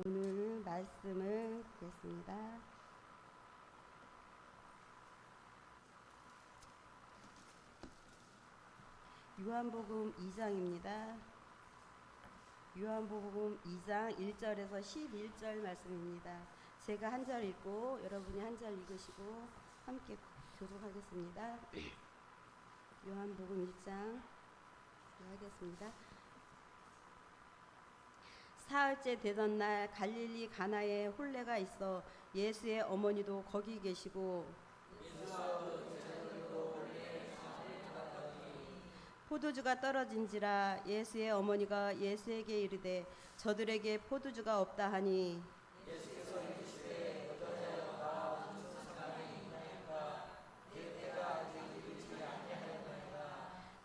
오늘 말씀을 듣겠습니다. 요한복음 2장입니다. 요한복음 2장 1절에서 11절 말씀입니다. 제가 한 절 읽고 여러분이 한 절 읽으시고 함께 교독하겠습니다. 요한복음 1장 하겠습니다. 사흘째 되던 날 갈릴리 가나에 혼례가 있어 예수의 어머니도 거기 계시고 포도주가 떨어진지라 예수의 어머니가 예수에게 이르되 저들에게 포도주가 없다 하니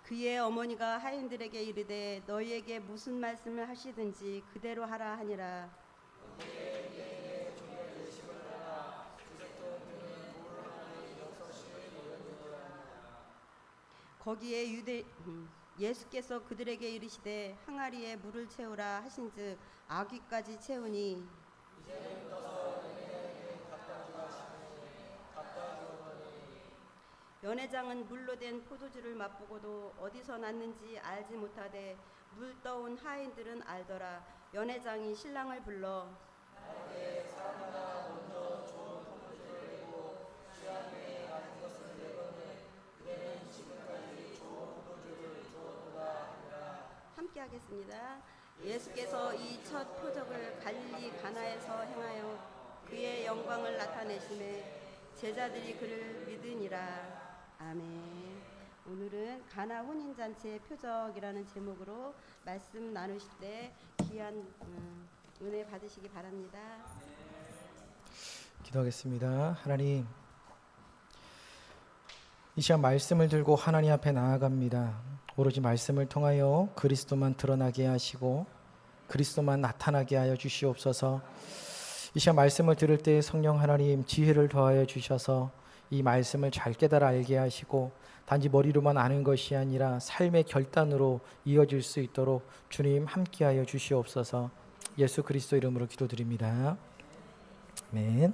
그의 어머니가 하인들에게 이르되 너희에게 무슨 말씀을 하시든지 그대로 하라 하니라. 거기에 예수께서 그들에게 이르시되 항아리에 물을 채우라 하신즉 아귀까지 채우니 연회장은 물로 된 포도주를 맛보고도 어디서 났는지 알지 못하되 물 떠온 하인들은 알더라. 연회장이 신랑을 불러 함께 하겠습니다. 예수께서 이 첫 표적을 갈릴리 가나에서 행하여 그의 영광을 나타내심에 제자들이 그를 믿으니라. 아멘. 오늘은 가나 혼인잔치의 표적이라는 제목으로 말씀 나누실 때 귀한 은혜 받으시기 바랍니다. 기도하겠습니다. 하나님, 이 시간 말씀을 들고 하나님 앞에 나아갑니다. 오로지 말씀을 통하여 그리스도만 드러나게 하시고 그리스도만 나타나게 하여 주시옵소서. 이 시간 말씀을 들을 때 성령 하나님 지혜를 더하여 주셔서 이 말씀을 잘 깨달아 알게 하시고 단지 머리로만 아는 것이 아니라 삶의 결단으로 이어질 수 있도록 주님 함께하여 주시옵소서. 예수 그리스도 이름으로 기도드립니다. 아멘.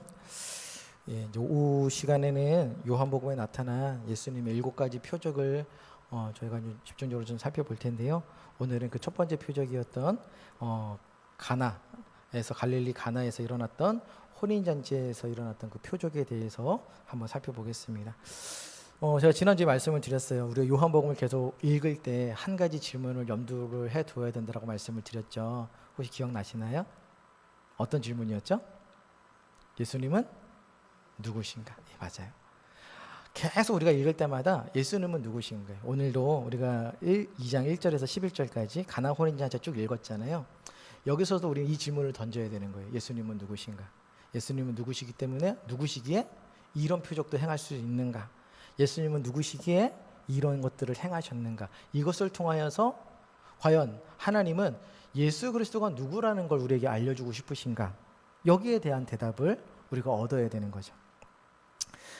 이제 오후 시간에는 요한복음에 나타난 예수님의 7가지 표적을 저희가 집중적으로 좀 살펴볼 텐데요. 오늘은 그 첫 번째 표적이었던 가나에서 갈릴리 가나에서 일어났던 혼인잔치에서 일어났던 그 표적에 대해서 한번 살펴보겠습니다. 제가 지난주에 말씀을 드렸어요. 우리가 요한복음을 계속 읽을 때 한 가지 질문을 염두를 해두어야 된다고 말씀을 드렸죠. 혹시 기억나시나요? 어떤 질문이었죠? 예수님은 누구신가? 예, 맞아요. 계속 우리가 읽을 때마다 예수님은 누구신가요? 오늘도 우리가 2장 1절에서 11절까지 가나 혼인잔치 쭉 읽었잖아요. 여기서도 우리는 이 질문을 던져야 되는 거예요. 예수님은 누구신가? 예수님은 누구시기 때문에 누구시기에 이런 표적도 행할 수 있는가? 예수님은 누구시기에 이런 것들을 행하셨는가? 이것을 통하여서 과연 하나님은 예수 그리스도가 누구라는 걸 우리에게 알려주고 싶으신가? 여기에 대한 대답을 우리가 얻어야 되는 거죠.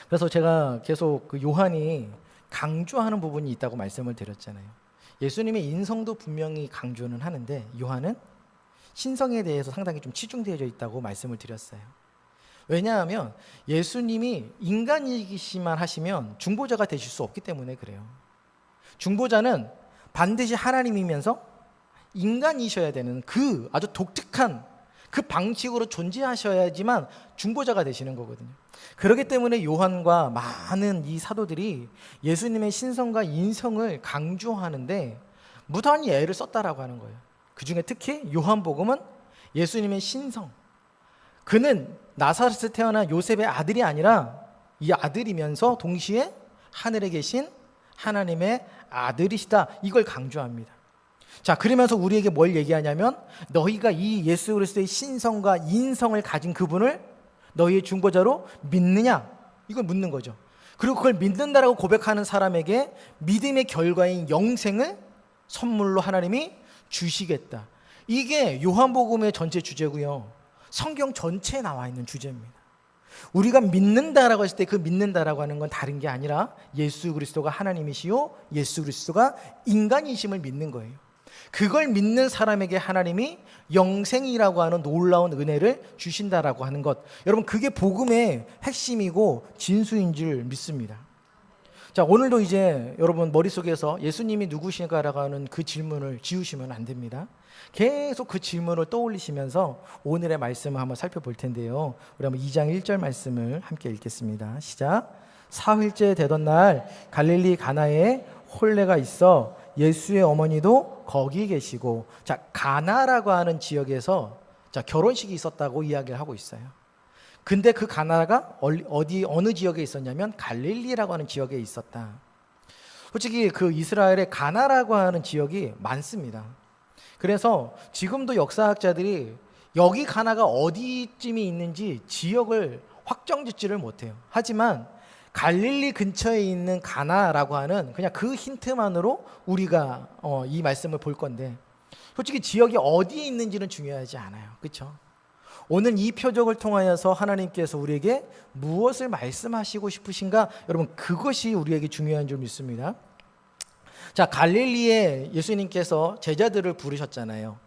그래서 제가 계속 그 요한이 강조하는 부분이 있다고 말씀을 드렸잖아요. 예수님의 인성도 분명히 강조는 하는데 요한은 신성에 대해서 상당히 좀 치중되어져 있다고 말씀을 드렸어요. 왜냐하면 예수님이 인간이기시만 하시면 중보자가 되실 수 없기 때문에 그래요. 중보자는 반드시 하나님이면서 인간이셔야 되는 그 아주 독특한 그 방식으로 존재하셔야지만 중보자가 되시는 거거든요. 그렇기 때문에 요한과 많은 이 사도들이 예수님의 신성과 인성을 강조하는데 무단히 애를 썼다라고 하는 거예요. 그 중에 특히 요한복음은 예수님의 신성, 그는 나사렛에서 태어난 요셉의 아들이 아니라 이 아들이면서 동시에 하늘에 계신 하나님의 아들이시다, 이걸 강조합니다. 자, 그러면서 우리에게 뭘 얘기하냐면 너희가 이 예수 그리스도의 신성과 인성을 가진 그분을 너희의 중보자로 믿느냐, 이걸 묻는 거죠. 그리고 그걸 믿는다라고 고백하는 사람에게 믿음의 결과인 영생을 선물로 하나님이 주시겠다. 이게 요한복음의 전체 주제고요. 성경 전체에 나와 있는 주제입니다. 우리가 믿는다라고 했을 때 그 믿는다라고 하는 건 다른 게 아니라 예수 그리스도가 하나님이시요 예수 그리스도가 인간이심을 믿는 거예요. 그걸 믿는 사람에게 하나님이 영생이라고 하는 놀라운 은혜를 주신다라고 하는 것. 여러분, 그게 복음의 핵심이고 진수인 줄 믿습니다. 자, 오늘도 이제 여러분 머릿속에서 예수님이 누구신가라고 하는 그 질문을 지우시면 안 됩니다. 계속 그 질문을 떠올리시면서 오늘의 말씀을 한번 살펴볼 텐데요. 우리 한번 2장 1절 말씀을 함께 읽겠습니다. 시작. 사흘째 되던 날 갈릴리 가나에 혼례가 있어 예수의 어머니도 거기 계시고, 자, 가나라고 하는 지역에서 자, 결혼식이 있었다고 이야기를 하고 있어요. 근데 그 가나가 어느 지역에 있었냐면 갈릴리라고 하는 지역에 있었다. 솔직히 그 이스라엘에 가나라고 하는 지역이 많습니다. 그래서 지금도 역사학자들이 여기 가나가 어디쯤이 있는지 지역을 확정짓지를 못해요. 하지만 갈릴리 근처에 있는 가나라고 하는 그냥 그 힌트만으로 우리가 이 말씀을 볼 건데, 솔직히 지역이 어디에 있는지는 중요하지 않아요. 그렇죠? 오늘 이 표적을 통하여서 하나님께서 우리에게 무엇을 말씀하시고 싶으신가? 여러분, 그것이 우리에게 중요한 줄 믿습니다. 자, 갈릴리에 예수님께서 제자들을 부르셨잖아요.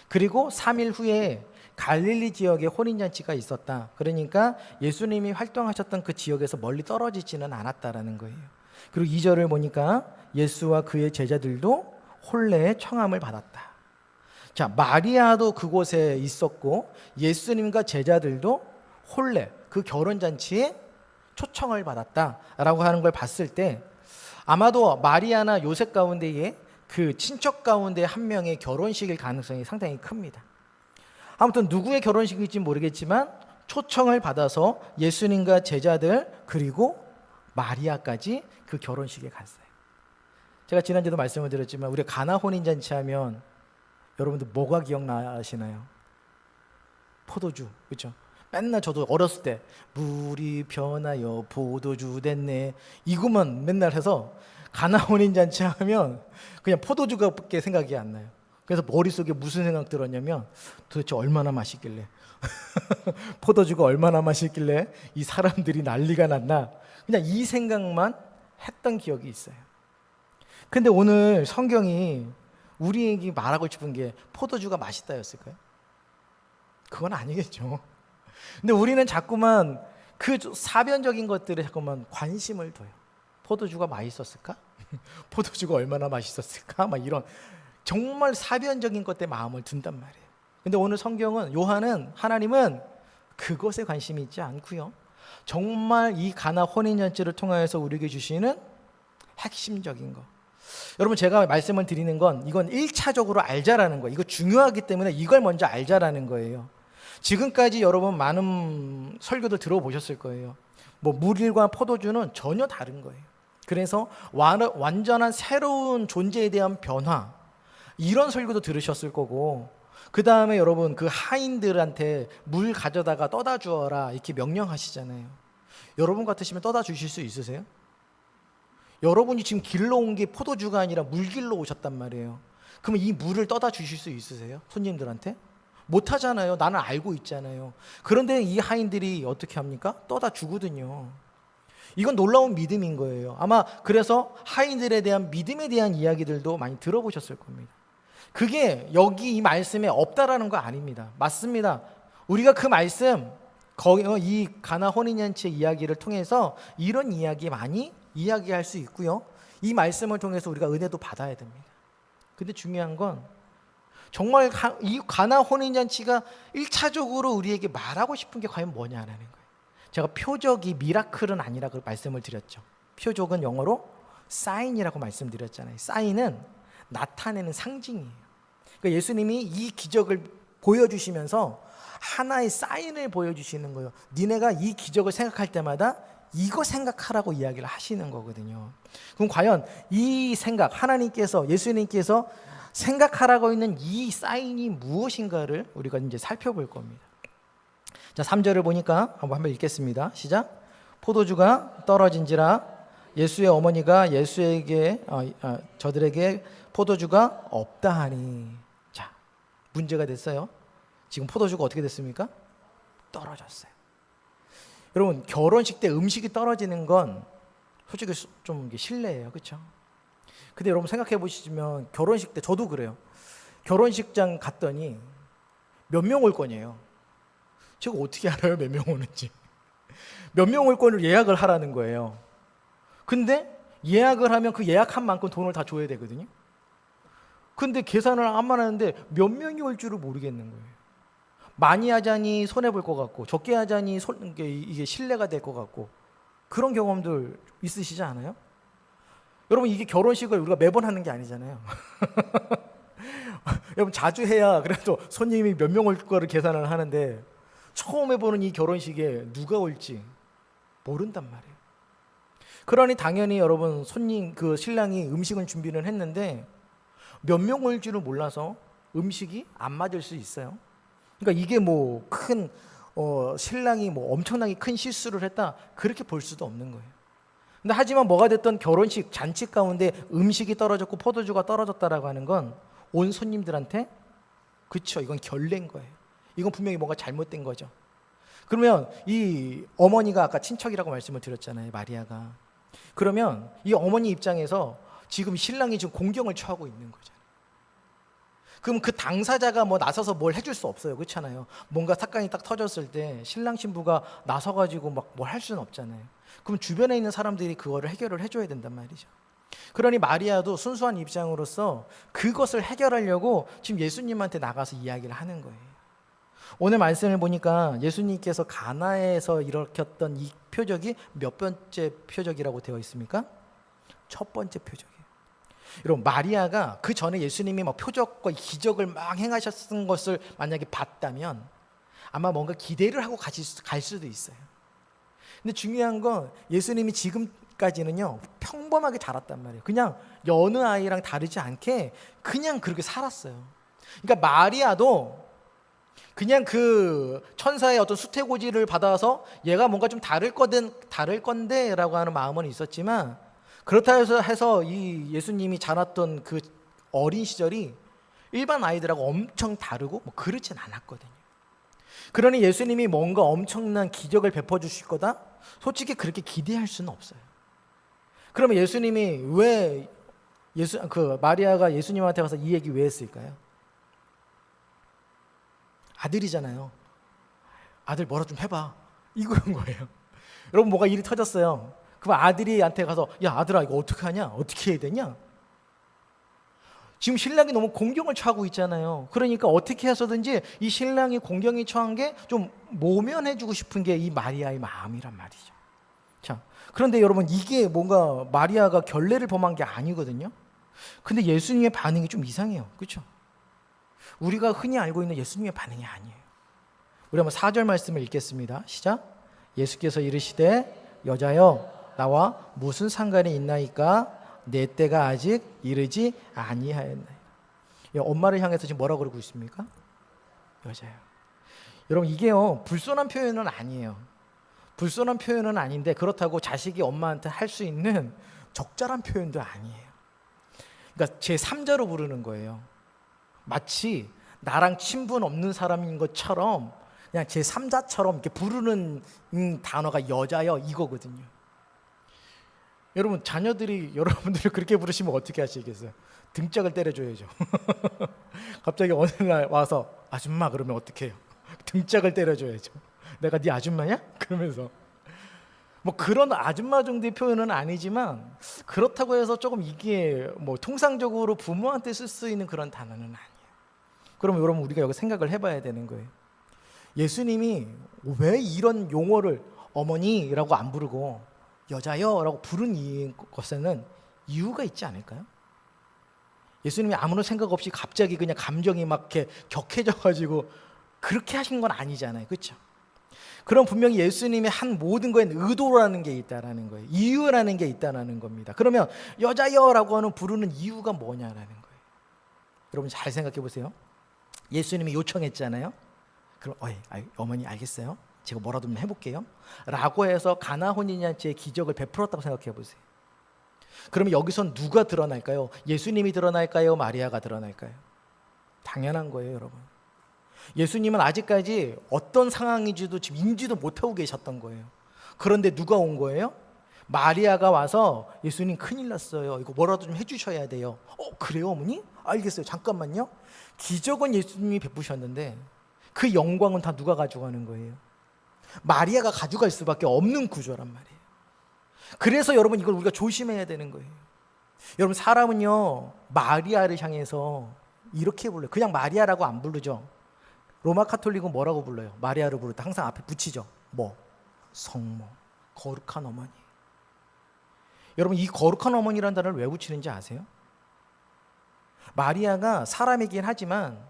그리고 3일 후에 갈릴리 지역에 혼인잔치가 있었다. 그러니까 예수님이 활동하셨던 그 지역에서 멀리 떨어지지는 않았다라는 거예요. 그리고 2절을 보니까 예수와 그의 제자들도 혼례의 청함을 받았다. 자, 마리아도 그곳에 있었고 예수님과 제자들도 혼례, 그 결혼잔치에 초청을 받았다라고 하는 걸 봤을 때 아마도 마리아나 요셉 가운데에 그 친척 가운데 한 명의 결혼식일 가능성이 상당히 큽니다. 아무튼 누구의 결혼식일지 모르겠지만 초청을 받아서 예수님과 제자들 그리고 마리아까지 그 결혼식에 갔어요. 제가 지난주에도 말씀을 드렸지만 우리가 가나 혼인잔치 하면 여러분들 뭐가 기억나시나요? 포도주, 그렇죠? 맨날 저도 어렸을 때 물이 변하여 포도주 됐네 이것만 맨날 해서 가나 혼인잔치 하면 그냥 포도주가밖에 생각이 안 나요. 그래서 머릿속에 무슨 생각 들었냐면 도대체 얼마나 맛있길래 포도주가 얼마나 맛있길래 이 사람들이 난리가 났나, 그냥 이 생각만 했던 기억이 있어요. 근데 오늘 성경이 우리에게 말하고 싶은 게 포도주가 맛있다였을까요? 그건 아니겠죠. 근데 우리는 자꾸만 그 사변적인 것들에 자꾸만 관심을 둬요. 포도주가 맛있었을까? 포도주가 얼마나 맛있었을까? 막 이런 정말 사변적인 것에 마음을 둔단 말이에요. 근데 오늘 성경은 하나님은 그것에 관심이 있지 않고요. 정말 이 가나 혼인잔치를 통하여서 우리에게 주시는 핵심적인 것. 여러분, 제가 말씀을 드리는 건 이건 1차적으로 알자라는 거예요. 이거 중요하기 때문에 이걸 먼저 알자라는 거예요. 지금까지 여러분 많은 설교들 들어보셨을 거예요. 뭐 물과 포도주는 전혀 다른 거예요. 그래서 완전한 새로운 존재에 대한 변화, 이런 설교도 들으셨을 거고, 그 다음에 여러분 그 하인들한테 물 가져다가 떠다 주어라 이렇게 명령하시잖아요. 여러분 같으시면 떠다 주실 수 있으세요? 여러분이 지금 길러 온 게 포도주가 아니라 물 길러 오셨단 말이에요. 그러면 이 물을 떠다 주실 수 있으세요? 손님들한테? 못 하잖아요. 나는 알고 있잖아요. 그런데 이 하인들이 어떻게 합니까? 떠다 주거든요. 이건 놀라운 믿음인 거예요. 아마 그래서 하인들에 대한 믿음에 대한 이야기들도 많이 들어보셨을 겁니다. 그게 여기 이 말씀에 없다라는 거 아닙니다. 맞습니다. 우리가 그 말씀, 이 가나 혼인잔치의 이야기를 통해서 이런 이야기 많이 이야기할 수 있고요. 이 말씀을 통해서 우리가 은혜도 받아야 됩니다. 근데 중요한 건 정말 이 가나 혼인잔치가 1차적으로 우리에게 말하고 싶은 게 과연 뭐냐라는 거예요. 제가 표적이 미라클은 아니라고 말씀을 드렸죠. 표적은 영어로 사인이라고 말씀드렸잖아요. 사인은 나타내는 상징이에요. 그러니까 예수님이 이 기적을 보여주시면서 하나의 사인을 보여주시는 거예요. 니네가 이 기적을 생각할 때마다 이거 생각하라고 이야기를 하시는 거거든요. 그럼 과연 이 생각, 하나님께서, 예수님께서 생각하라고 있는 이 사인이 무엇인가를 우리가 이제 살펴볼 겁니다. 자, 3절을 보니까 한번 읽겠습니다. 시작. 포도주가 떨어진지라 예수의 어머니가 예수에게 저들에게 포도주가 없다 하니. 자, 문제가 됐어요. 지금 포도주가 어떻게 됐습니까? 떨어졌어요. 여러분, 결혼식 때 음식이 떨어지는 건 솔직히 좀 실례예요. 그렇죠? 근데 여러분 생각해 보시면 결혼식 때 저도 그래요. 결혼식장 갔더니 몇 명 올 거냐요. 제가 어떻게 알아요? 몇 명 오는지. 몇 명 올 거를 예약을 하라는 거예요. 근데 예약을 하면 그 예약한 만큼 돈을 다 줘야 되거든요. 근데 계산을 안만 하는데 몇 명이 올 줄을 모르겠는 거예요. 많이 하자니 손해볼 것 같고 적게 하자니 이게 신뢰가 될 것 같고 그런 경험들 있으시지 않아요? 여러분 이게 결혼식을 우리가 매번 하는 게 아니잖아요. 여러분 자주 해야 그래도 손님이 몇 명 올 거를 계산을 하는데 처음 해보는 이 결혼식에 누가 올지 모른단 말이에요. 그러니 당연히 여러분 손님 그 신랑이 음식은 준비를 했는데 몇 명 올 줄을 몰라서 음식이 안 맞을 수 있어요. 그러니까 이게 뭐 큰 신랑이 뭐 엄청나게 큰 실수를 했다 그렇게 볼 수도 없는 거예요. 근데 하지만 뭐가 됐던 결혼식 잔치 가운데 음식이 떨어졌고 포도주가 떨어졌다라고 하는 건 온 손님들한테 그렇죠. 이건 결례인 거예요. 이건 분명히 뭔가 잘못된 거죠. 그러면 이 어머니가 아까 친척이라고 말씀을 드렸잖아요. 마리아가. 그러면 이 어머니 입장에서 지금 신랑이 지금 공경을 처하고 있는 거잖아요. 그럼 그 당사자가 뭐 나서서 뭘 해줄 수 없어요. 그렇잖아요. 뭔가 사건이 딱 터졌을 때 신랑 신부가 나서가지고 막 뭘 할 수는 없잖아요. 그럼 주변에 있는 사람들이 그거를 해결을 해줘야 된단 말이죠. 그러니 마리아도 순수한 입장으로서 그것을 해결하려고 지금 예수님한테 나가서 이야기를 하는 거예요. 오늘 말씀을 보니까 예수님께서 가나에서 일으켰던 이 표적이 몇 번째 표적이라고 되어 있습니까? 첫 번째 표적이에요. 여러분 마리아가 그 전에 예수님이 막 표적과 기적을 막 행하셨던 것을 만약에 봤다면 아마 뭔가 기대를 하고 갈 수도 있어요. 근데 중요한 건 예수님이 지금까지는요 평범하게 자랐단 말이에요. 그냥 여느 아이랑 다르지 않게 그냥 그렇게 살았어요. 그러니까 마리아도 그냥 그 천사의 어떤 수태고지를 받아서 얘가 뭔가 좀 다를 건데라고 하는 마음은 있었지만 그렇다 해서 이 예수님이 자랐던 그 어린 시절이 일반 아이들하고 엄청 다르고 뭐 그렇진 않았거든요. 그러니 예수님이 뭔가 엄청난 기적을 베풀어 주실 거다? 솔직히 그렇게 기대할 수는 없어요. 그러면 예수님이 왜 마리아가 예수님한테 가서 이 얘기 왜 했을까요? 아들이잖아요. 아들 뭐라 좀 해봐. 이거인 거예요. 여러분 뭐가 일이 터졌어요. 그럼 아들이한테 가서 야 아들아 이거 어떻게 하냐? 어떻게 해야 되냐? 지금 신랑이 너무 공경을 처하고 있잖아요. 그러니까 어떻게 해서든지 이 신랑이 공경이 처한 게 좀 모면해주고 싶은 게 이 마리아의 마음이란 말이죠. 자, 그런데 여러분 이게 뭔가 마리아가 결례를 범한 게 아니거든요. 근데 예수님의 반응이 좀 이상해요. 그렇죠? 우리가 흔히 알고 있는 예수님의 반응이 아니에요. 우리 한번 4절 말씀을 읽겠습니다. 시작. 예수께서 이르시되 여자여 나와 무슨 상관이 있나이까 내 때가 아직 이르지 아니하였나이다. 엄마를 향해서 지금 뭐라고 그러고 있습니까? 여자요. 여러분 이게요 불손한 표현은 아니에요. 불손한 표현은 아닌데 그렇다고 자식이 엄마한테 할 수 있는 적절한 표현도 아니에요. 그러니까 제3자로 부르는 거예요. 마치 나랑 친분 없는 사람인 것처럼 그냥 제3자처럼 이렇게 부르는 단어가 여자여 이거거든요. 여러분 자녀들이 여러분들을 그렇게 부르시면 어떻게 하시겠어요? 등짝을 때려줘야죠. 갑자기 어느 날 와서 아줌마 그러면 어떻게 해요? 등짝을 때려줘야죠. 내가 네 아줌마냐? 그러면서 뭐 그런 아줌마 정도의 표현은 아니지만 그렇다고 해서 조금 이게 뭐 통상적으로 부모한테 쓸 수 있는 그런 단어는 아니에요. 그럼 여러분 우리가 여기 생각을 해봐야 되는 거예요. 예수님이 왜 이런 용어를 어머니라고 안 부르고 여자여라고 부른 것에는 이유가 있지 않을까요? 예수님이 아무런 생각 없이 갑자기 그냥 감정이 막 이렇게 격해져가지고 그렇게 하신 건 아니잖아요, 그렇죠? 그럼 분명히 예수님이 한 모든 거에는 의도라는 게 있다라는 거예요. 이유라는 게 있다라는 겁니다. 그러면 여자여라고 하는 부르는 이유가 뭐냐라는 거예요. 여러분 잘 생각해 보세요. 예수님이 요청했잖아요. 그럼 어머니 알겠어요. 제가 뭐라도 좀 해볼게요. 라고 해서 가나 혼인잔치의 기적을 베풀었다고 생각해 보세요. 그러면 여기선 누가 드러날까요? 예수님이 드러날까요? 마리아가 드러날까요? 당연한 거예요, 여러분. 예수님은 아직까지 어떤 상황인지도 지금 인지도 못하고 계셨던 거예요. 그런데 누가 온 거예요? 마리아가 와서 예수님 큰일 났어요. 이거 뭐라도 좀 해주셔야 돼요. 그래요 어머니? 알겠어요. 잠깐만요. 기적은 예수님이 베푸셨는데 그 영광은 다 누가 가져가는 거예요? 마리아가 가져갈 수밖에 없는 구조란 말이에요. 그래서 여러분 이걸 우리가 조심해야 되는 거예요. 여러분 사람은요 마리아를 향해서 이렇게 불러요. 그냥 마리아라고 안 부르죠. 로마 카톨릭은 뭐라고 불러요? 마리아를 부를 때 항상 앞에 붙이죠. 뭐? 성모, 거룩한 어머니. 여러분 이 거룩한 어머니라는 단어를 왜 붙이는지 아세요? 마리아가 사람이긴 하지만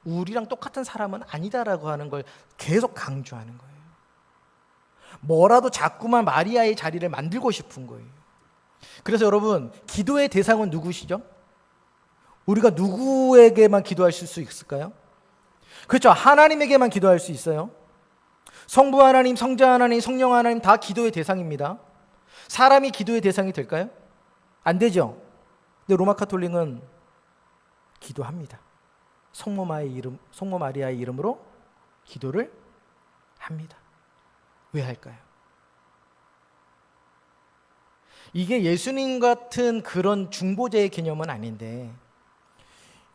우리랑 똑같은 사람은 아니다라고 하는 걸 계속 강조하는 거예요. 뭐라도 자꾸만 마리아의 자리를 만들고 싶은 거예요. 그래서 여러분 기도의 대상은 누구시죠? 우리가 누구에게만 기도할 수 있을까요? 그렇죠. 하나님에게만 기도할 수 있어요. 성부 하나님, 성자 하나님, 성령 하나님 다 기도의 대상입니다. 사람이 기도의 대상이 될까요? 안 되죠. 근데 로마 카톨릭은 기도합니다. 성모 마리아의 이름으로 기도를 합니다. 왜 할까요? 이게 예수님 같은 그런 중보자의 개념은 아닌데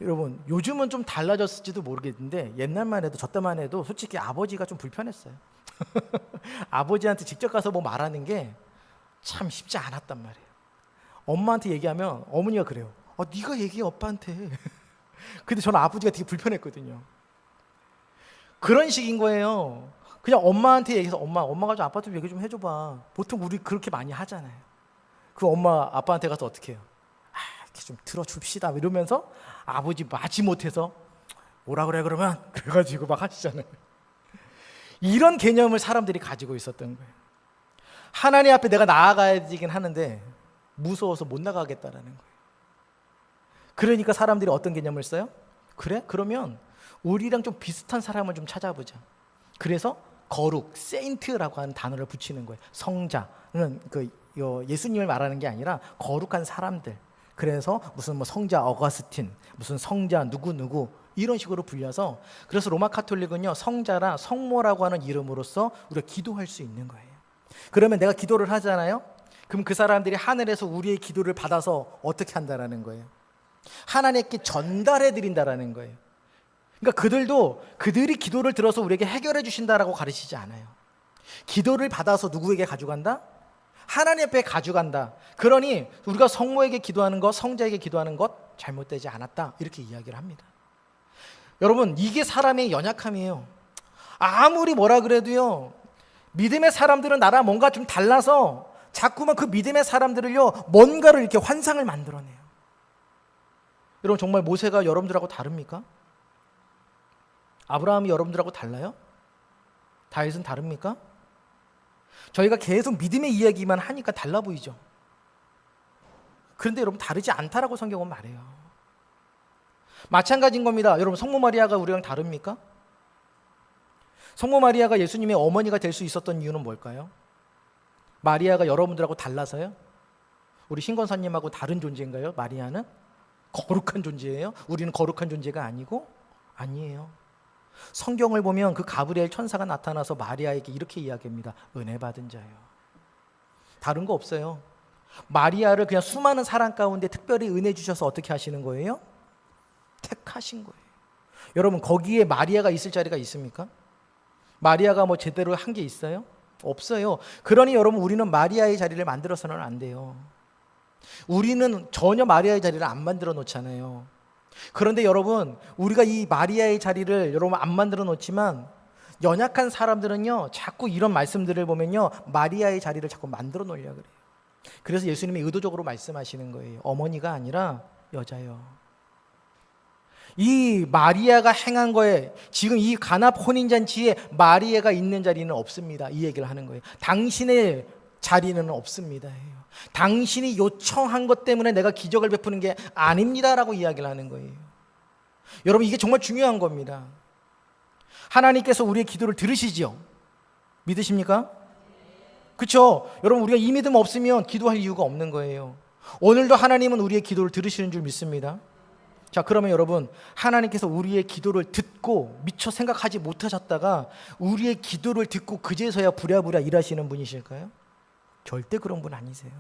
여러분 요즘은 좀 달라졌을지도 모르겠는데 옛날만 해도 저 때만 해도 솔직히 아버지가 좀 불편했어요. 아버지한테 직접 가서 뭐 말하는 게 참 쉽지 않았단 말이에요. 엄마한테 얘기하면 어머니가 그래요. 네가 얘기해 오빠한테. 근데 저는 아버지가 되게 불편했거든요. 그런 식인 거예요. 그냥 엄마한테 얘기해서 엄마가 좀 아빠 좀 얘기 좀 해줘봐. 보통 우리 그렇게 많이 하잖아요. 그 엄마 아빠한테 가서 어떻게 해요? 이렇게 좀 들어줍시다 이러면서 아버지 마지못해서 뭐라 그래 그러면 그래가지고 막 하시잖아요. 이런 개념을 사람들이 가지고 있었던 거예요. 하나님 앞에 내가 나아가야 되긴 하는데 무서워서 못 나가겠다라는 거예요. 그러니까 사람들이 어떤 개념을 써요? 그래? 그러면 우리랑 좀 비슷한 사람을 좀 찾아보자. 그래서 거룩, 세인트라고 하는 단어를 붙이는 거예요. 성자는 예수님을 말하는 게 아니라 거룩한 사람들. 그래서 무슨 뭐 성자 어거스틴, 무슨 성자 누구 이런 식으로 불려서 그래서 로마 카톨릭은요 성자라 성모라고 하는 이름으로써 우리가 기도할 수 있는 거예요. 그러면 내가 기도를 하잖아요. 그럼 그 사람들이 하늘에서 우리의 기도를 받아서 어떻게 한다라는 거예요? 하나님께 전달해 드린다라는 거예요. 그러니까 그들이 기도를 들어서 우리에게 해결해 주신다라고 가르치지 않아요. 기도를 받아서 누구에게 가져간다? 하나님 앞에 가져간다. 그러니 우리가 성모에게 기도하는 것, 성자에게 기도하는 것 잘못되지 않았다. 이렇게 이야기를 합니다. 여러분 이게 사람의 연약함이에요. 아무리 뭐라 그래도요 믿음의 사람들은 나랑 뭔가 좀 달라서 자꾸만 그 믿음의 사람들을요 뭔가를 이렇게 환상을 만들어내요. 여러분 정말 모세가 여러분들하고 다릅니까? 아브라함이 여러분들하고 달라요? 다윗은 다릅니까? 저희가 계속 믿음의 이야기만 하니까 달라 보이죠. 그런데 여러분 다르지 않다라고 성경은 말해요. 마찬가지인 겁니다. 여러분 성모 마리아가 우리랑 다릅니까? 성모 마리아가 예수님의 어머니가 될 수 있었던 이유는 뭘까요? 마리아가 여러분들하고 달라서요? 우리 신권사님하고 다른 존재인가요? 마리아는? 거룩한 존재예요? 우리는 거룩한 존재가 아니고? 아니에요. 성경을 보면 그 가브리엘 천사가 나타나서 마리아에게 이렇게 이야기합니다. 은혜 받은 자요. 다른 거 없어요. 마리아를 그냥 수많은 사람 가운데 특별히 은혜 주셔서 어떻게 하시는 거예요? 택하신 거예요. 여러분 거기에 마리아가 있을 자리가 있습니까? 마리아가 뭐 제대로 한 게 있어요? 없어요. 그러니 여러분 우리는 마리아의 자리를 만들어서는 안 돼요. 우리는 전혀 마리아의 자리를 안 만들어 놓잖아요. 그런데 여러분 우리가 이 마리아의 자리를 여러분 안 만들어 놓지만 연약한 사람들은요 자꾸 이런 말씀들을 보면요 마리아의 자리를 자꾸 만들어 놓으려고 그래요. 그래서 예수님이 의도적으로 말씀하시는 거예요. 어머니가 아니라 여자요. 이 마리아가 행한 거에 지금 이 가납 혼인잔치에 마리아가 있는 자리는 없습니다. 이 얘기를 하는 거예요. 당신의 자리는 없습니다. 당신이 요청한 것 때문에 내가 기적을 베푸는 게 아닙니다라고 이야기를 하는 거예요. 여러분 이게 정말 중요한 겁니다. 하나님께서 우리의 기도를 들으시죠? 믿으십니까? 그렇죠? 여러분 우리가 이 믿음 없으면 기도할 이유가 없는 거예요. 오늘도 하나님은 우리의 기도를 들으시는 줄 믿습니다. 자 그러면 여러분 하나님께서 우리의 기도를 듣고 미처 생각하지 못하셨다가 우리의 기도를 듣고 그제서야 부랴부랴 일하시는 분이실까요? 절대 그런 분 아니세요.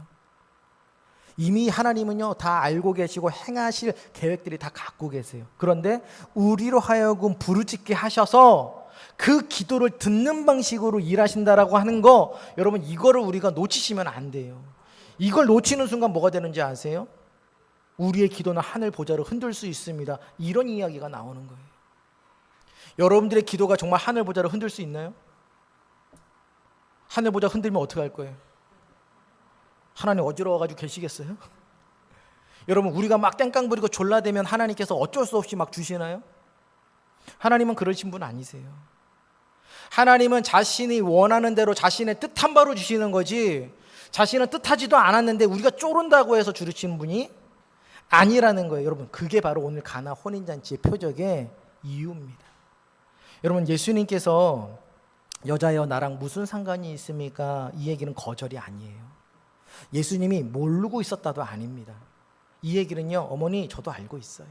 이미 하나님은요 다 알고 계시고 행하실 계획들이 다 갖고 계세요. 그런데 우리로 하여금 부르짖게 하셔서 그 기도를 듣는 방식으로 일하신다라고 하는 거, 여러분 이거를 우리가 놓치시면 안 돼요. 이걸 놓치는 순간 뭐가 되는지 아세요? 우리의 기도는 하늘 보좌를 흔들 수 있습니다. 이런 이야기가 나오는 거예요. 여러분들의 기도가 정말 하늘 보좌를 흔들 수 있나요? 하늘 보좌 흔들면 어떻게 할 거예요? 하나님 어지러워가지고 계시겠어요? 여러분 우리가 막 땡깡 부리고 졸라대면 하나님께서 어쩔 수 없이 막 주시나요? 하나님은 그러신 분 아니세요. 하나님은 자신이 원하는 대로 자신의 뜻한 바로 주시는 거지, 자신은 뜻하지도 않았는데 우리가 쪼른다고 해서 주시는 분이 아니라는 거예요. 여러분 그게 바로 오늘 가나 혼인잔치의 표적의 이유입니다. 여러분 예수님께서 여자여 나랑 무슨 상관이 있습니까? 이 얘기는 거절이 아니에요. 예수님이 모르고 있었다도 아닙니다. 이 얘기는요, 어머니 저도 알고 있어요.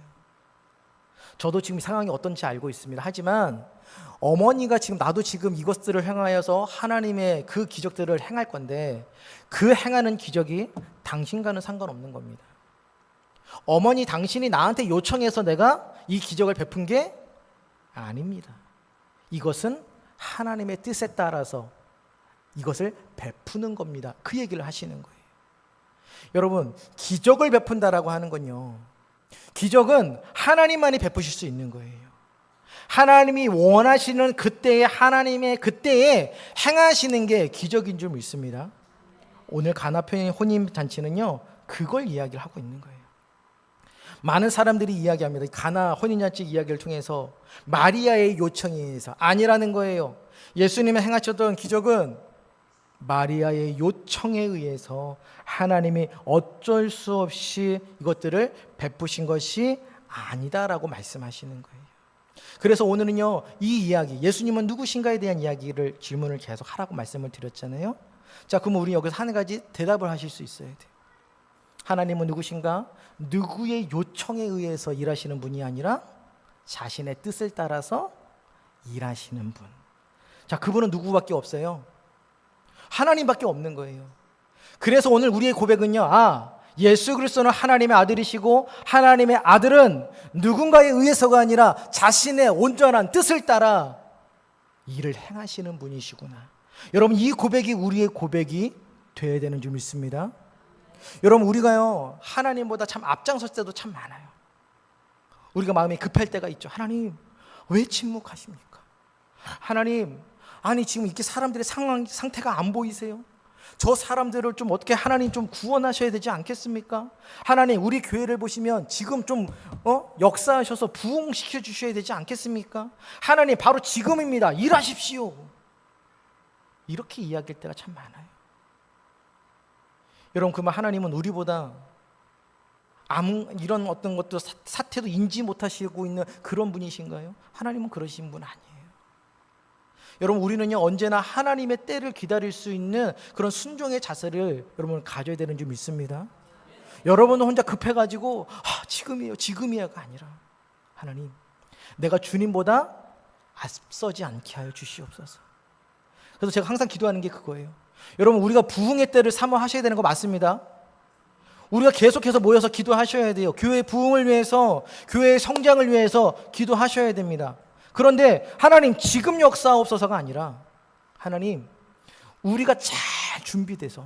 저도 지금 상황이 어떤지 알고 있습니다. 하지만 어머니가 지금 나도 지금 이것들을 행하여서 하나님의 그 기적들을 행할 건데 그 행하는 기적이 당신과는 상관없는 겁니다. 어머니 당신이 나한테 요청해서 내가 이 기적을 베푼 게 아닙니다. 이것은 하나님의 뜻에 따라서 이것을 베푸는 겁니다. 그 얘기를 하시는 거예요. 여러분 기적을 베푼다라고 하는 건요, 기적은 하나님만이 베푸실 수 있는 거예요. 하나님이 원하시는 그때에 하나님의 그때에 행하시는 게 기적인 줄 믿습니다. 오늘 가나페의 혼인잔치는요 그걸 이야기를 하고 있는 거예요. 많은 사람들이 이야기합니다. 가나 혼인잔치 이야기를 통해서 마리아의 요청에 의해서 아니라는 거예요. 예수님이 행하셨던 기적은 마리아의 요청에 의해서 하나님이 어쩔 수 없이 이것들을 베푸신 것이 아니다라고 말씀하시는 거예요. 그래서 오늘은요 이 이야기, 예수님은 누구신가에 대한 이야기를 질문을 계속 하라고 말씀을 드렸잖아요. 자, 그럼 우리 여기서 한 가지 대답을 하실 수 있어야 돼요. 하나님은 누구신가? 누구의 요청에 의해서 일하시는 분이 아니라 자신의 뜻을 따라서 일하시는 분. 자, 그분은 누구밖에 없어요? 하나님밖에 없는 거예요. 그래서 오늘 우리의 고백은요, 예수 그리스도는 하나님의 아들이시고 하나님의 아들은 누군가에 의해서가 아니라 자신의 온전한 뜻을 따라 일을 행하시는 분이시구나. 여러분 이 고백이 우리의 고백이 되어야 되는 줄 믿습니다. 여러분 우리가요 하나님보다 참 앞장설 때도 참 많아요. 우리가 마음이 급할 때가 있죠. 하나님 왜 침묵하십니까? 하나님 아니 지금 이렇게 사람들의 상태가 안 보이세요? 저 사람들을 좀 어떻게 하나님 좀 구원하셔야 되지 않겠습니까? 하나님 우리 교회를 보시면 지금 좀 역사하셔서 부흥시켜 주셔야 되지 않겠습니까? 하나님 바로 지금입니다. 일하십시오. 이렇게 이야기할 때가 참 많아요. 여러분 그러면 하나님은 우리보다 이런 어떤 것도 사태도 인지 못하시고 있는 그런 분이신가요? 하나님은 그러신 분 아니에요. 여러분 우리는요 언제나 하나님의 때를 기다릴 수 있는 그런 순종의 자세를 여러분 가져야 되는 줄 믿습니다. 여러분은 혼자 급해가지고 지금이야가 아니라 하나님 내가 주님보다 앞서지 않게 하여 주시옵소서. 그래서 제가 항상 기도하는 게 그거예요. 여러분 우리가 부흥의 때를 사모하셔야 되는 거 맞습니다. 우리가 계속해서 모여서 기도하셔야 돼요. 교회의 부흥을 위해서, 교회의 성장을 위해서 기도하셔야 됩니다. 그런데 하나님 지금 역사옵소서가 아니라 하나님 우리가 잘 준비돼서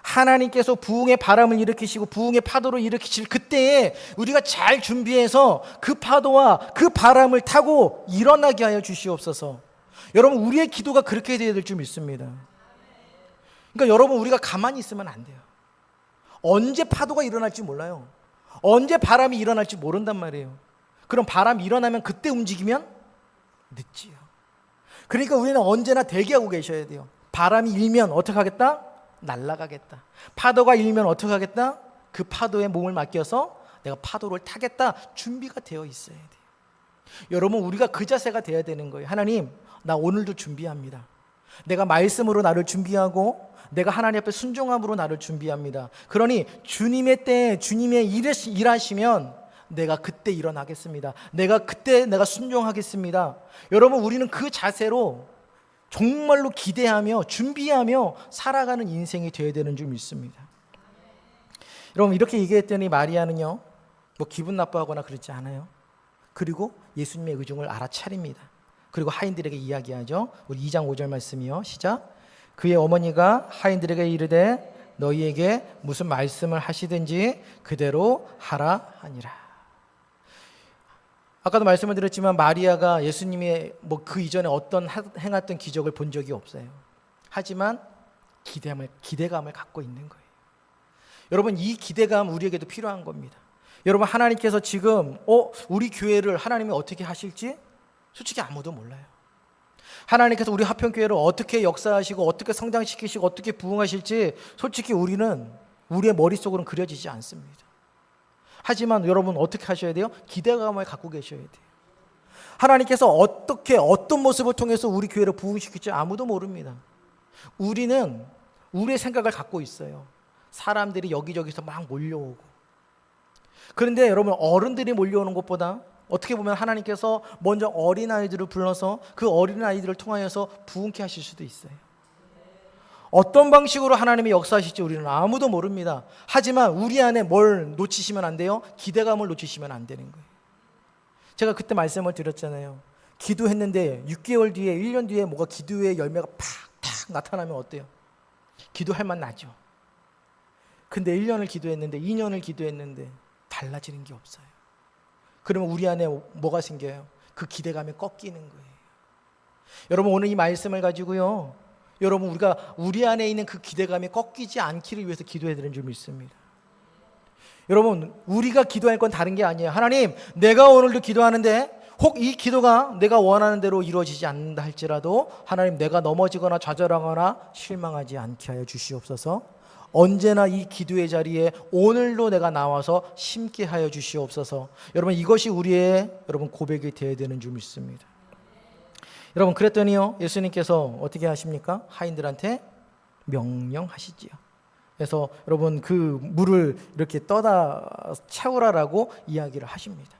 하나님께서 부흥의 바람을 일으키시고 부흥의 파도를 일으키실 그때에 우리가 잘 준비해서 그 파도와 그 바람을 타고 일어나게 하여 주시옵소서. 여러분 우리의 기도가 그렇게 되어야 될 줄 믿습니다. 그러니까 여러분 우리가 가만히 있으면 안 돼요. 언제 파도가 일어날지 몰라요. 언제 바람이 일어날지 모른단 말이에요. 그럼 바람이 일어나면 그때 움직이면 늦지요. 그러니까 우리는 언제나 대기하고 계셔야 돼요. 바람이 일면 어떻게 하겠다? 날아가겠다. 파도가 일면 어떻게 하겠다? 그 파도에 몸을 맡겨서 내가 파도를 타겠다. 준비가 되어 있어야 돼요. 여러분 우리가 그 자세가 돼야 되는 거예요. 하나님 나 오늘도 준비합니다. 내가 말씀으로 나를 준비하고 내가 하나님 앞에 순종함으로 나를 준비합니다. 그러니 주님의 때에 주님의 일하시면 내가 그때 일어나겠습니다. 내가 순종하겠습니다. 여러분 우리는 그 자세로 정말로 기대하며 준비하며 살아가는 인생이 되어야 되는 줄 믿습니다. 여러분 이렇게 얘기했더니 마리아는요 뭐 기분 나빠하거나 그러지 않아요. 그리고 예수님의 의중을 알아차립니다. 그리고 하인들에게 이야기하죠. 우리 2장 5절 말씀이요. 시작. 그의 어머니가 하인들에게 이르되 너희에게 무슨 말씀을 하시든지 그대로 하라 하니라. 아까도 말씀을 드렸지만 마리아가 예수님의 뭐 그 이전에 어떤 행했던 기적을 본 적이 없어요. 하지만 기대감을 갖고 있는 거예요. 여러분 이 기대감 우리에게도 필요한 겁니다. 여러분 하나님께서 지금 우리 교회를 하나님이 어떻게 하실지 솔직히 아무도 몰라요. 하나님께서 우리 화평교회를 어떻게 역사하시고 어떻게 성장시키시고 어떻게 부흥하실지 솔직히 우리는 우리의 머릿속으로는 그려지지 않습니다. 하지만 여러분 어떻게 하셔야 돼요? 기대감을 갖고 계셔야 돼요. 하나님께서 어떤 모습을 통해서 우리 교회를 부흥시킬지 아무도 모릅니다. 우리는 우리의 생각을 갖고 있어요. 사람들이 여기저기서 막 몰려오고. 그런데 여러분 어른들이 몰려오는 것보다 어떻게 보면 하나님께서 먼저 어린아이들을 불러서 그 어린아이들을 통하여서 부흥케 하실 수도 있어요. 어떤 방식으로 하나님이 역사하실지 우리는 아무도 모릅니다. 하지만 우리 안에 뭘 놓치시면 안 돼요? 기대감을 놓치시면 안 되는 거예요. 제가 그때 말씀을 드렸잖아요. 기도했는데 6개월 뒤에 1년 뒤에 뭐가 기도의 열매가 팍 나타나면 어때요? 기도할 만 나죠. 근데 1년을 기도했는데 2년을 기도했는데 달라지는 게 없어요. 그러면 우리 안에 뭐가 생겨요? 그 기대감이 꺾이는 거예요. 여러분 오늘 이 말씀을 가지고요, 여러분 우리가 우리 안에 있는 그 기대감이 꺾이지 않기를 위해서 기도해야 되는 줄 믿습니다. 여러분 우리가 기도할 건 다른 게 아니에요. 하나님 내가 오늘도 기도하는데 혹 이 기도가 내가 원하는 대로 이루어지지 않는다 할지라도 하나님 내가 넘어지거나 좌절하거나 실망하지 않게 하여 주시옵소서. 언제나 이 기도의 자리에 오늘도 내가 나와서 심게 하여 주시옵소서. 여러분 이것이 우리의 여러분 고백이 되어야 되는 줄 믿습니다. 여러분 그랬더니요 예수님께서 어떻게 하십니까? 하인들한테 명령하시지요. 그래서 여러분 그 물을 이렇게 떠다 채우라라고 이야기를 하십니다.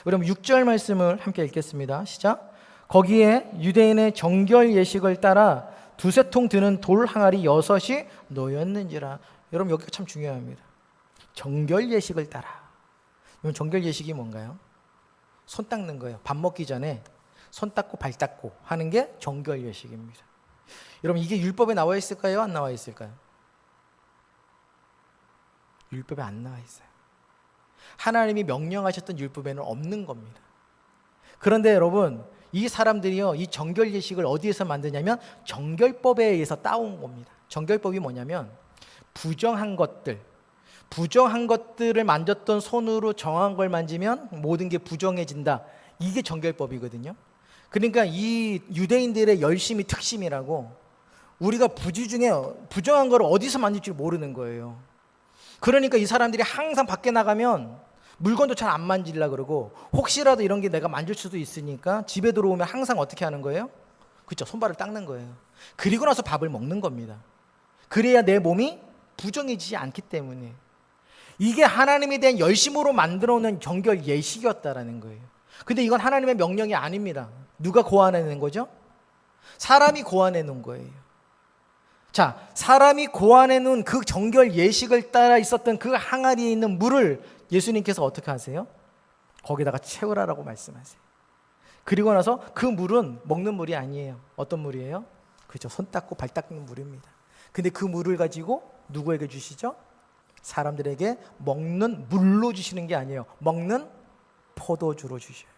여러분 6절 말씀을 함께 읽겠습니다. 시작. 거기에 유대인의 정결 예식을 따라 두세 통 드는 돌 항아리 6이 놓였는지라. 여러분 여기가 참 중요합니다. 정결 예식을 따라. 여러분 정결 예식이 뭔가요? 손 닦는 거예요. 밥 먹기 전에 손 닦고 발 닦고 하는 게 정결 예식입니다. 여러분 이게 율법에 나와 있을까요? 안 나와 있을까요? 율법에 안 나와 있어요. 하나님이 명령하셨던 율법에는 없는 겁니다. 그런데 여러분 이 사람들이요 이 정결 예식을 어디에서 만드냐면 정결법에 의해서 따온 겁니다. 정결법이 뭐냐면 부정한 것들을 만졌던 손으로 정한 걸 만지면 모든 게 부정해진다. 이게 정결법이거든요. 그러니까 이 유대인들의 열심이 특심이라고 우리가 부정한 걸 어디서 만질지 모르는 거예요. 그러니까 이 사람들이 항상 밖에 나가면 물건도 잘 안 만지려고 그러고 혹시라도 이런 게 내가 만질 수도 있으니까 집에 들어오면 항상 어떻게 하는 거예요? 그렇죠. 손발을 닦는 거예요. 그리고 나서 밥을 먹는 겁니다. 그래야 내 몸이 부정해지지 않기 때문에. 이게 하나님에 대한 열심으로 만들어 놓은 정결 예식이었다라는 거예요. 근데 이건 하나님의 명령이 아닙니다. 누가 고안해낸 거죠? 사람이 고안해놓은 거예요. 자, 사람이 고안해놓은 그 정결 예식을 따라 있었던 그 항아리에 있는 물을 예수님께서 어떻게 하세요? 거기다가 채우라라고 말씀하세요. 그리고 나서 그 물은 먹는 물이 아니에요. 어떤 물이에요? 그렇죠. 손 닦고 발 닦는 물입니다. 근데 그 물을 가지고 누구에게 주시죠? 사람들에게 먹는 물로 주시는 게 아니에요. 먹는 포도주로 주셔요.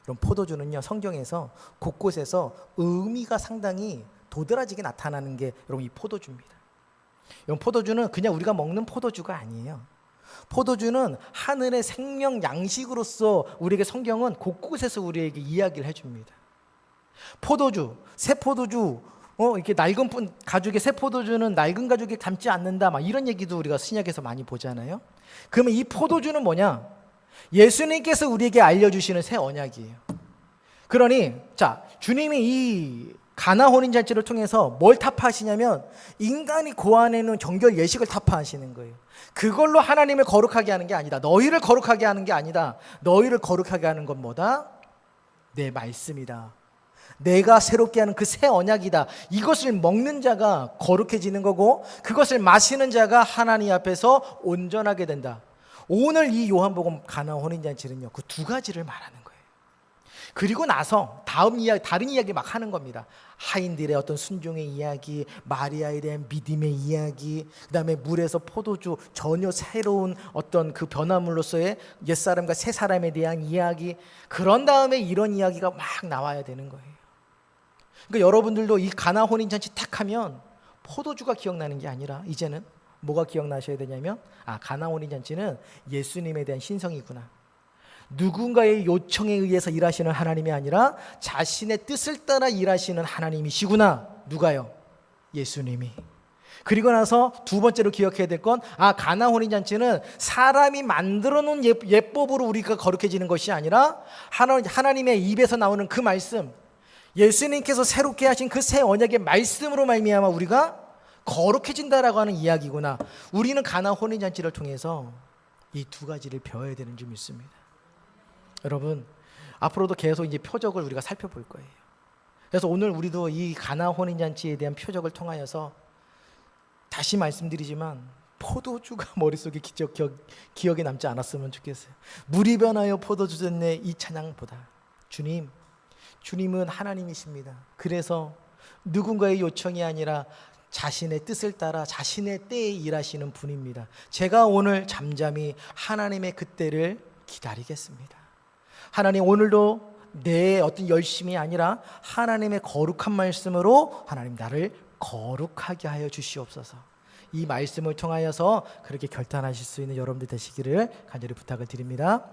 그럼 포도주는요 성경에서 곳곳에서 의미가 상당히 도드라지게 나타나는 게 여러분 이 포도주입니다. 여러분 포도주는 그냥 우리가 먹는 포도주가 아니에요. 포도주는 하늘의 생명 양식으로서 우리에게 성경은 곳곳에서 우리에게 이야기를 해줍니다. 포도주, 새 포도주, 이렇게 낡은 가죽의 새 포도주는 낡은 가죽에 담지 않는다. 막 이런 얘기도 우리가 신약에서 많이 보잖아요. 그러면 이 포도주는 뭐냐? 예수님께서 우리에게 알려주시는 새 언약이에요. 그러니 자 주님이 이 가나 혼인잔치를 통해서 뭘 타파하시냐면 인간이 고안해놓은 정결 예식을 타파하시는 거예요. 그걸로 하나님을 거룩하게 하는 게 아니다. 너희를 거룩하게 하는 게 아니다. 너희를 거룩하게 하는 건 뭐다? 내 말씀이다. 내가 새롭게 하는 그 새 언약이다. 이것을 먹는 자가 거룩해지는 거고 그것을 마시는 자가 하나님 앞에서 온전하게 된다. 오늘 이 요한복음 가나 혼인잔치는요, 그 두 가지를 말하는 거예요. 그리고 나서 다음 이야기, 다른 이야기 막 하는 겁니다. 하인들의 어떤 순종의 이야기, 마리아에 대한 믿음의 이야기, 그 다음에 물에서 포도주, 전혀 새로운 어떤 그 변화물로서의 옛사람과 새사람에 대한 이야기, 그런 다음에 이런 이야기가 막 나와야 되는 거예요. 그러니까 여러분들도 이 가나 혼인잔치 딱 하면 포도주가 기억나는 게 아니라 이제는 뭐가 기억나셔야 되냐면, 가나 혼인잔치는 예수님에 대한 신성이구나. 누군가의 요청에 의해서 일하시는 하나님이 아니라 자신의 뜻을 따라 일하시는 하나님이시구나. 누가요? 예수님이. 그리고 나서 두 번째로 기억해야 될 건, 가나 혼인잔치는 사람이 만들어 놓은 예법으로 우리가 거룩해지는 것이 아니라 하나님의 입에서 나오는 그 말씀, 예수님께서 새롭게 하신 그 새 언약의 말씀으로 말미암아 우리가 거룩해진다라고 하는 이야기구나. 우리는 가나 혼인잔치를 통해서 이 두 가지를 배워야 되는 줄 믿습니다. 여러분, 앞으로도 계속 이제 표적을 우리가 살펴볼 거예요. 그래서 오늘 우리도 이 가나 혼인잔치에 대한 표적을 통하여서 다시 말씀드리지만 포도주가 머릿속에 기억에 남지 않았으면 좋겠어요. 물이 변하여 포도주 됐네, 이 찬양보다 주님은 하나님이십니다. 그래서 누군가의 요청이 아니라 자신의 뜻을 따라 자신의 때에 일하시는 분입니다. 제가 오늘 잠잠히 하나님의 그때를 기다리겠습니다. 하나님, 오늘도 내 어떤 열심이 아니라 하나님의 거룩한 말씀으로 하나님 나를 거룩하게 하여 주시옵소서. 이 말씀을 통하여서 그렇게 결단하실 수 있는 여러분들 되시기를 간절히 부탁을 드립니다.